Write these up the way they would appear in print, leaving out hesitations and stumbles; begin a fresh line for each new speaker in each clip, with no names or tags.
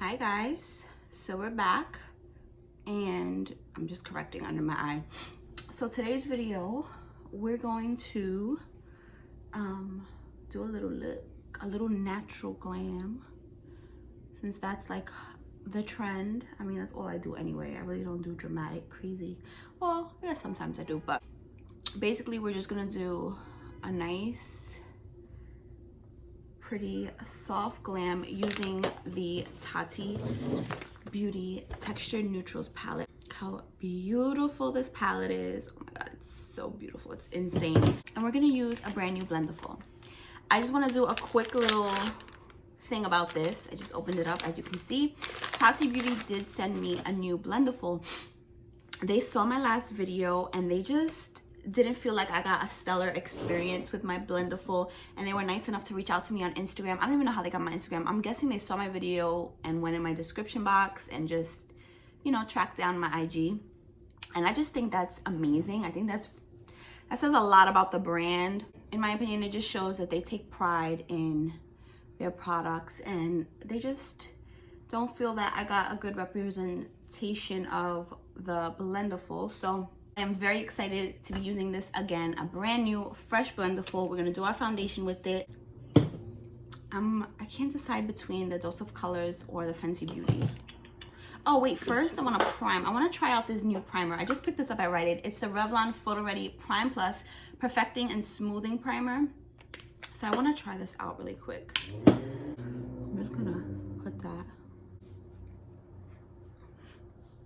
Hi guys, so we're back and I'm just correcting under my eye. So today's video we're going to do a little natural glam, since that's like the trend. I mean, that's all I do anyway. I really don't do dramatic crazy, well yeah, sometimes I do, but basically we're just gonna do a nice pretty soft glam using the Tati Beauty Texture Neutrals palette. Look how beautiful this palette is. Oh my god, it's so beautiful, it's insane. And we're gonna use a brand new Blenderful. I just want to do a quick little thing about this. I just opened it up. As you can see, Tati Beauty did send me a new Blenderful. They saw my last video and they just didn't feel like I got a stellar experience with my Blenderful, and they were nice enough to reach out to me on Instagram. I don't even know how they got my Instagram. I'm guessing they saw my video and went in my description box and just, you know, tracked down my IG. And I just think that's amazing. I think that says a lot about the brand. In my opinion, it just shows that they take pride in their products and they just don't feel that I got a good representation of the Blenderful. So I am very excited to be using this again, a brand new fresh Blenderful. We're gonna do our foundation with it. I can't decide between the Dose of Colors or the Fenty Beauty. Oh wait, first I want to prime. I want to try out this new primer. I just picked this up at Rite Aid. It's the Revlon Photo Ready Prime Plus Perfecting and Smoothing Primer. So I want to try this out really quick. I'm just gonna put that.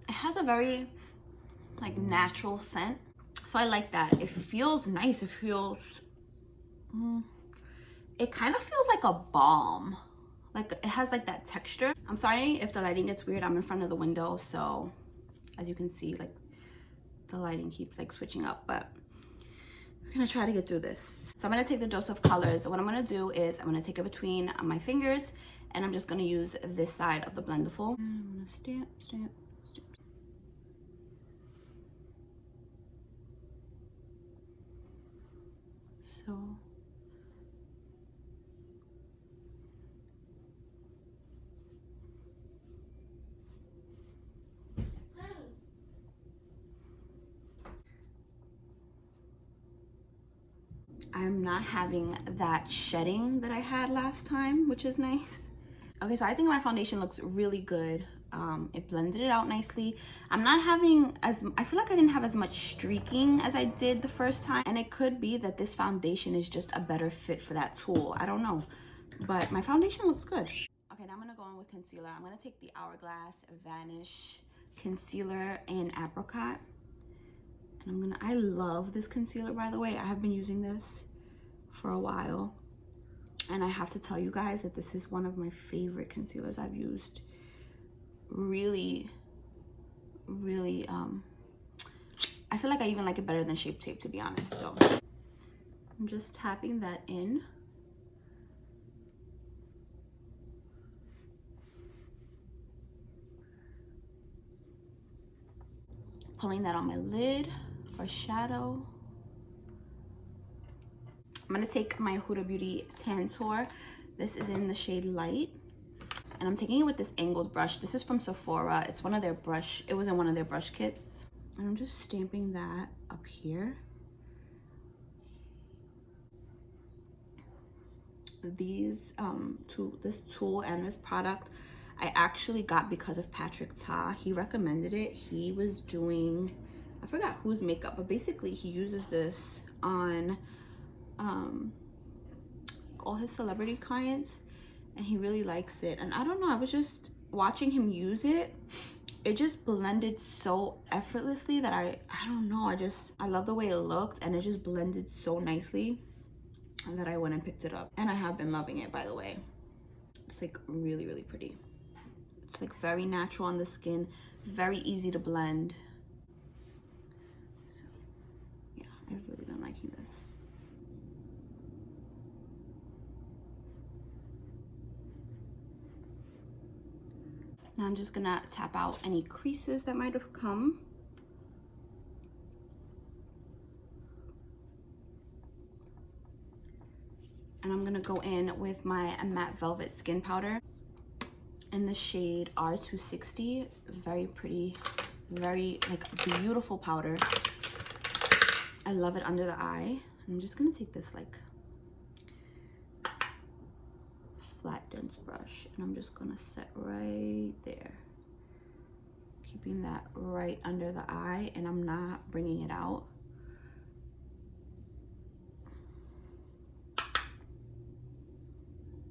It has a very like natural scent, so I like that. It feels nice. It feels it kind of feels like a balm, like it has like that texture. I'm sorry if the lighting gets weird. I'm in front of the window, so as you can see, like the lighting keeps like switching up, but we're gonna try to get through this. So I'm gonna take the Dose of Colors. What I'm gonna do is I'm gonna take it between my fingers and I'm just gonna use this side of the Blenderful. And I'm gonna stamp, stamp, stamp. So I'm not having that shedding that I had last time, which is nice. Okay, so I think my foundation looks really good. It blended it out nicely. I'm not having I feel like I didn't have as much streaking as I did the first time, and it could be that this foundation is just a better fit for that tool. I don't know, but my foundation looks good. Okay, now I'm gonna go in with concealer. I'm gonna take the Hourglass Vanish Concealer in Apricot. And I love this concealer, by the way. I have been using this for a while, and I have to tell you guys that this is one of my favorite concealers I've used. Really I feel like I even like it better than Shape Tape, to be honest. So I'm just tapping that in. Pulling that on my lid for shadow. I'm gonna take my Huda Beauty Tantour. This is in the shade Light. And I'm taking it with this angled brush. This is from Sephora. It's one of their brush, it was in one of their brush kits. And I'm just stamping that up here. These, this tool and this product, I actually got because of Patrick Ta. He recommended it. He was doing, I forgot whose makeup, but basically he uses this on all his celebrity clients, and he really likes it. And I don't know, I was just watching him use it. It just blended so effortlessly that I don't know, I love the way it looked, and it just blended so nicely, and that I went and picked it up. And I have been loving it, by the way. It's like really pretty. It's like very natural on the skin, very easy to blend. So yeah, I've really been liking this. Now I'm just gonna tap out any creases that might have come. And I'm gonna go in with my matte velvet skin powder. in the shade R260. Very pretty, very like beautiful powder. I love it under the eye. I'm just gonna take this like flat dense brush and I'm just gonna set right there, keeping that right under the eye, and I'm not bringing it out. I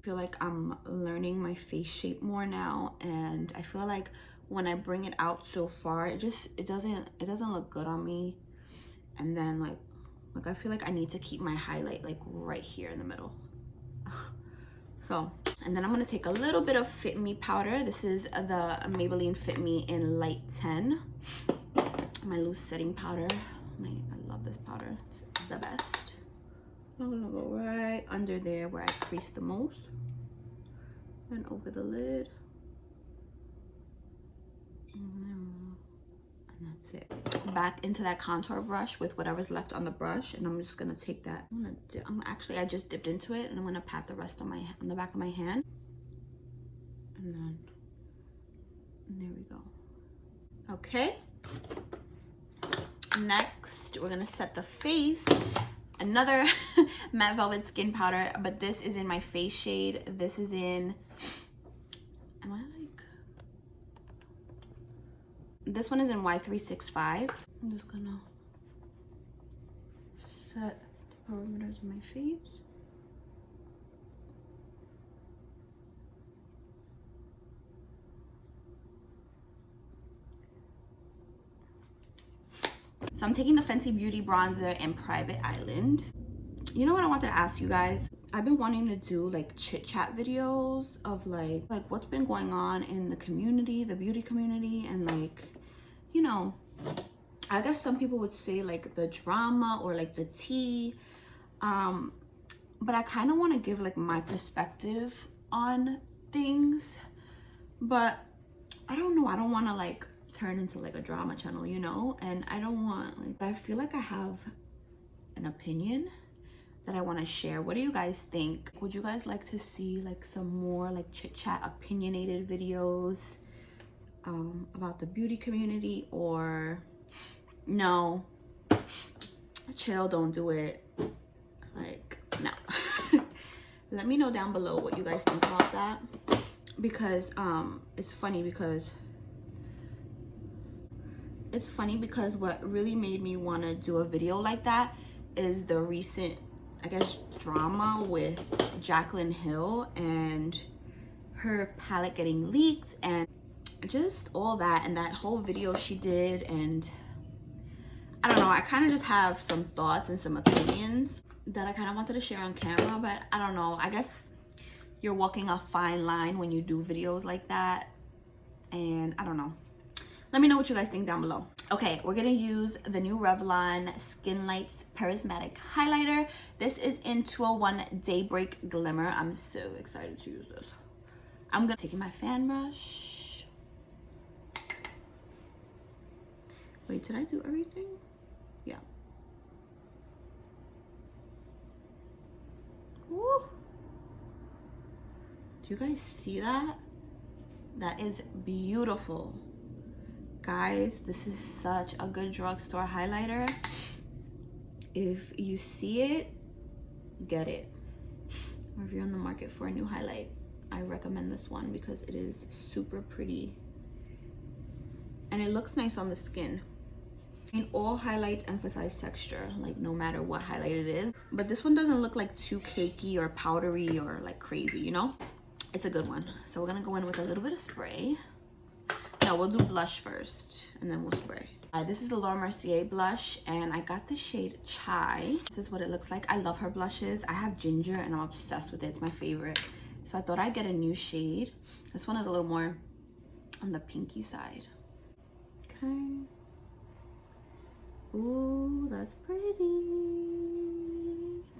feel like I'm learning my face shape more now, and I feel like when I bring it out so far, it doesn't look good on me. And then like I feel like I need to keep my highlight like right here in the middle. So, and then I'm gonna take a little bit of Fit Me powder. This is the Maybelline Fit Me in Light 10. My loose setting powder. I love this powder, it's the best. I'm gonna go right under there where I crease the most, and over the lid. And that's it. Back into that contour brush with whatever's left on the brush, and I'm just gonna take that. I just dipped into it, and I'm gonna pat the rest on the back of my hand, and there we go. Okay. Next, we're gonna set the face. Another matte velvet skin powder, but this is in my face shade. This is in, this one is in Y365. I'm just gonna set the perimeters of my face. So I'm taking the Fenty Beauty bronzer in Private Island. You know what I wanted to ask you guys? I've been wanting to do like chit chat videos of like what's been going on in the community, the beauty community, and like, you know, I guess some people would say like the drama or like the tea. But I kind of want to give like my perspective on things, but I don't know. I don't want to like turn into like a drama channel, you know, and I don't want like, I feel like I have an opinion that I want to share. What do you guys think? Would you guys like to see like some more like chit chat opinionated videos about the beauty community, or no, chill, don't do it, like no? Let me know down below what you guys think about that, because it's funny because what really made me want to do a video like that is the recent, I guess, drama with Jaclyn Hill and her palette getting leaked, and just all that, and that whole video she did. And I don't know, I kind of just have some thoughts and some opinions that I kind of wanted to share on camera, but I don't know, I guess you're walking a fine line when you do videos like that, and I don't know. Let me know what you guys think down below. Okay, we're gonna use the new Revlon Skin Lights Charismatic Highlighter. This is in 201 Daybreak Glimmer. I'm so excited to use this. I'm gonna take my fan brush. Wait, did I do everything? Yeah. Woo. Do you guys see that? That is beautiful. Guys, this is such a good drugstore highlighter. If you see it, get it. Or if you're on the market for a new highlight, I recommend this one because it is super pretty and it looks nice on the skin. And all highlights emphasize texture, like no matter what highlight it is. But this one doesn't look like too cakey or powdery or like crazy, you know? It's a good one. So we're gonna go in with a little bit of spray. No, we'll do blush first and then we'll spray. This is the Laura Mercier blush, and I got the shade Chai. This is what it looks like. I love her blushes. I have ginger and I'm obsessed with it. It's my favorite. So I thought I'd get a new shade. This one is a little more on the pinky side. Okay. Ooh, that's pretty.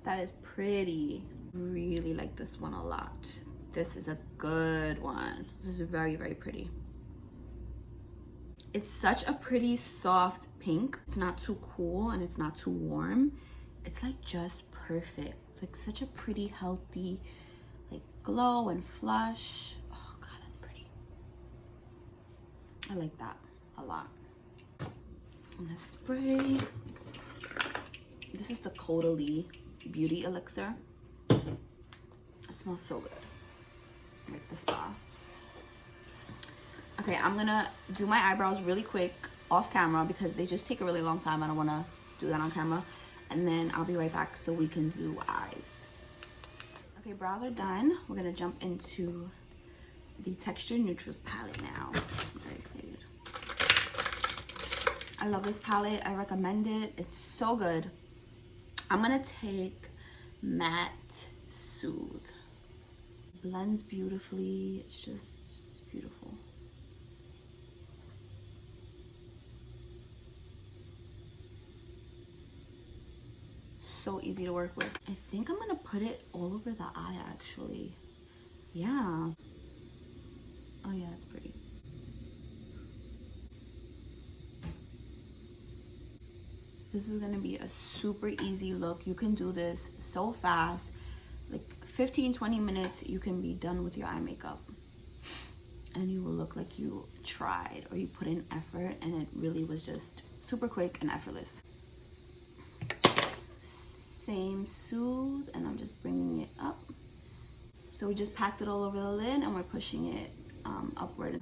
That is pretty. Really like this one a lot. This is a good one. This is very, very pretty. It's such a pretty soft pink. It's not too cool and it's not too warm. It's like just perfect. It's like such a pretty, healthy, like glow and flush. Oh God, that's pretty. I like that a lot. I'm gonna spray. This is the Caudalie Beauty Elixir. It smells so good. Like the spa. Okay, I'm gonna do my eyebrows really quick off camera because they just take a really long time. I don't wanna do that on camera. And then I'll be right back so we can do eyes. Okay, brows are done. We're gonna jump into the Texture Neutrals palette now. I'm very excited. I love this palette. I recommend it. It's so good. I'm gonna take Matte Soothe. Blends beautifully. It's beautiful. So easy to work with. I think I'm gonna put it all over the eye actually. Yeah. Oh yeah, it's pretty. This is gonna be a super easy look. You can do this so fast. Like 15-20 minutes, you can be done with your eye makeup. And you will look like you tried or you put in effort, and it really was just super quick and effortless. Same Soothe, and I'm just bringing it up. So we just packed it all over the lid and we're pushing it upward.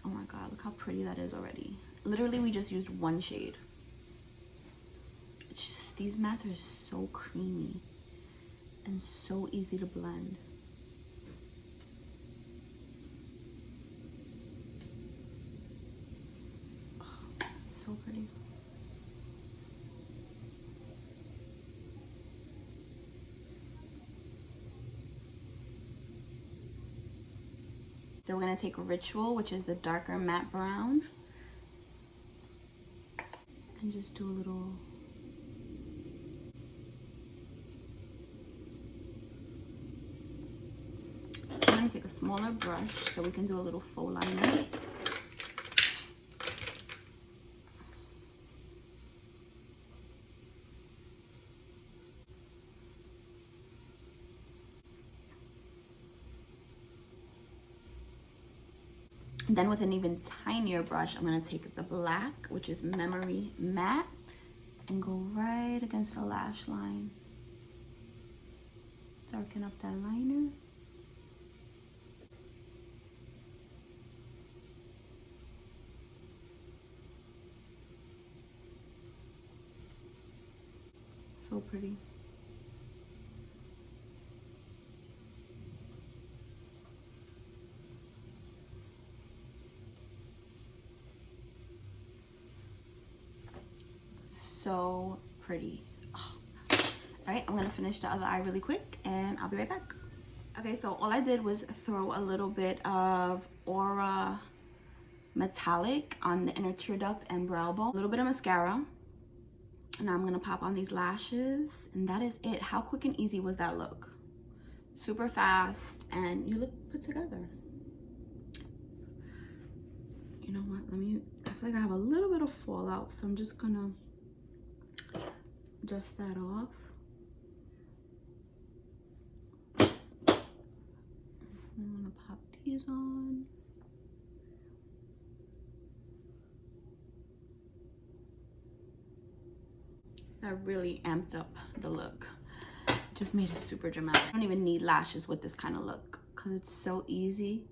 Oh my god, look how pretty that is already. Literally, we just used one shade. It's just, these mattes are so creamy and so easy to blend. Oh, it's so pretty. Then we're gonna take Ritual, which is the darker matte brown, and just do a little. I'm gonna take a smaller brush so we can do a little faux liner. Then with an even tinier brush, I'm gonna take the black, which is Memory Matte, and go right against the lash line. Darken up that liner. So pretty. So pretty. Oh. All right, I'm gonna finish the other eye really quick and I'll be right back. Okay, so all I did was throw a little bit of Aura Metallic on the inner tear duct and brow bone, a little bit of mascara, and now I'm gonna pop on these lashes, and that is it. How quick and easy was that look? Super fast, and you look put together. You know what, I feel like I have a little bit of fallout, so I'm just gonna dust that off. I'm gonna pop these on. That really amped up the look. Just made it super dramatic. I don't even need lashes with this kind of look because it's so easy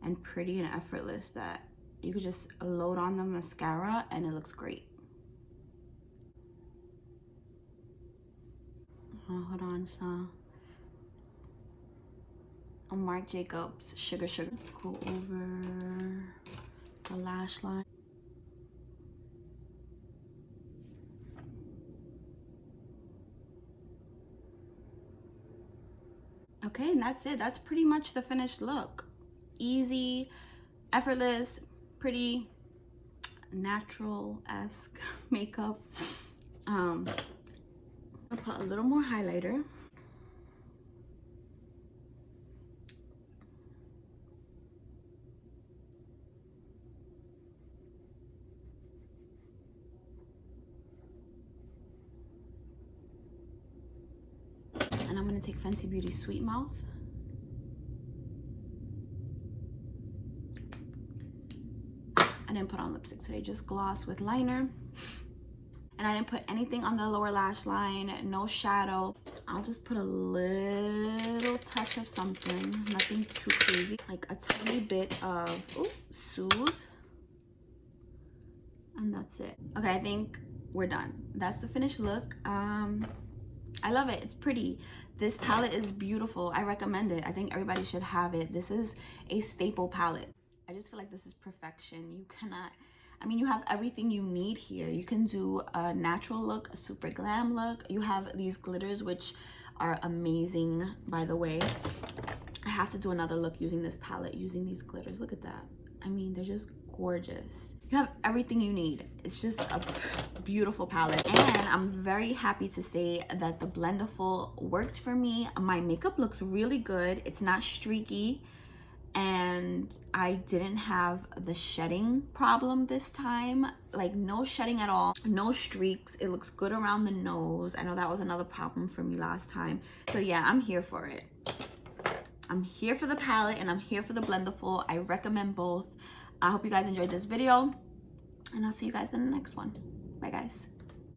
and pretty and effortless that you could just load on the mascara and it looks great. Oh, hold on, so on Marc Jacobs Sugar. Go over the lash line. Okay, and that's it. That's pretty much the finished look. Easy, effortless, pretty, natural-esque makeup. I'll put a little more highlighter. And I'm gonna take Fenty Beauty Sweet Mouth. I didn't put on lipstick today, just gloss with liner. And I didn't put anything on the lower lash line, no shadow. I'll just put a little touch of something, nothing too crazy. Like a tiny bit of Soothe. And that's it. Okay, I think we're done. That's the finished look. I love it. It's pretty. This palette is beautiful. I recommend it. I think everybody should have it. This is a staple palette. I just feel like this is perfection. You cannot, I mean, you have everything you need here. You can do a natural look, a super glam look. You have these glitters, which are amazing, by the way. I have to do another look using this palette, using these glitters. Look at that. I mean, they're just gorgeous. You have everything you need. It's just a beautiful palette. And I'm very happy to say that the Blendiful worked for me. My makeup looks really good. It's not streaky. And I didn't have the shedding problem this time. Like no shedding at all, no streaks. It looks good around the nose. I know that was another problem for me last time. So yeah, I'm here for it. I'm here for the palette and I'm here for the Blendiful. I recommend both. I hope you guys enjoyed this video and I'll see you guys in the next one. Bye guys.